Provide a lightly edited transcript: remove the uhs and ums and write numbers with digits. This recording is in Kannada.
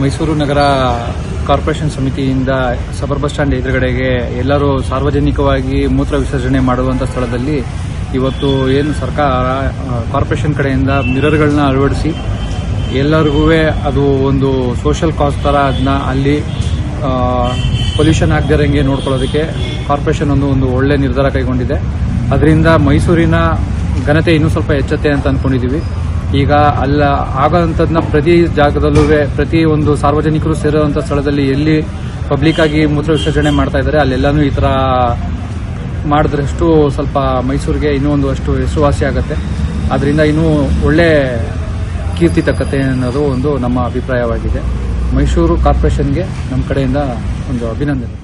ಮೈಸೂರು ನಗರ ಕಾರ್ಪೊರೇಷನ್ ಸಮಿತಿಯಿಂದ ಸಬರ್ ಬಸ್ ಸ್ಟ್ಯಾಂಡ್ ಎದುರುಗಡೆಗೆ ಎಲ್ಲರೂ ಸಾರ್ವಜನಿಕವಾಗಿ ಮೂತ್ರ ವಿಸರ್ಜನೆ ಮಾಡುವಂಥ ಸ್ಥಳದಲ್ಲಿ ಇವತ್ತು ಏನು ಸರ್ಕಾರ ಕಾರ್ಪೊರೇಷನ್ ಕಡೆಯಿಂದ ಮಿರರ್ಗಳನ್ನ ಅಳವಡಿಸಿ ಎಲ್ಲರಿಗೂ ಅದು ಒಂದು ಸೋಷಿಯಲ್ ಕಾಸ್ ಥರ ಅದನ್ನ ಅಲ್ಲಿ ಪೊಲ್ಯೂಷನ್ ಆಗದಿರಂಗೆ ನೋಡ್ಕೊಳ್ಳೋದಕ್ಕೆ ಕಾರ್ಪೊರೇಷನ್ ಒಂದು ಒಳ್ಳೆ ನಿರ್ಧಾರ ಕೈಗೊಂಡಿದೆ. ಅದರಿಂದ ಮೈಸೂರಿನ ಘನತೆ ಇನ್ನೂ ಸ್ವಲ್ಪ ಹೆಚ್ಚುತ್ತೆ ಅಂತ ಅಂದ್ಕೊಂಡಿದ್ದೀವಿ. ಈಗ ಅಲ್ಲ ಆಗೋಂಥದ್ದನ್ನ ಪ್ರತಿ ಜಾಗದಲ್ಲೂ ಪ್ರತಿ ಒಂದು ಸಾರ್ವಜನಿಕರು ಸೇರುವಂಥ ಸ್ಥಳದಲ್ಲಿ ಎಲ್ಲಿ ಪಬ್ಲಿಕ್ ಆಗಿ ಮೂತ್ರ ವಿಸರ್ಜನೆ ಮಾಡ್ತಾ ಇದ್ದಾರೆ ಅಲ್ಲೆಲ್ಲನೂ ಈ ಥರ ಮಾಡಿದ್ರಷ್ಟು ಸ್ವಲ್ಪ ಮೈಸೂರಿಗೆ ಇನ್ನೂ ಅಷ್ಟು ಹೆಸರುವಾಸಿ ಆಗುತ್ತೆ. ಅದರಿಂದ ಇನ್ನೂ ಒಳ್ಳೆ ಕೀರ್ತಿ ತಕ್ಕತ್ತೆ ಅನ್ನೋದು ಒಂದು ನಮ್ಮ ಅಭಿಪ್ರಾಯವಾಗಿದೆ. ಮೈಸೂರು ಕಾರ್ಪೊರೇಷನ್ಗೆ ನಮ್ಮ ಕಡೆಯಿಂದ ಒಂದು ಅಭಿನಂದನೆ.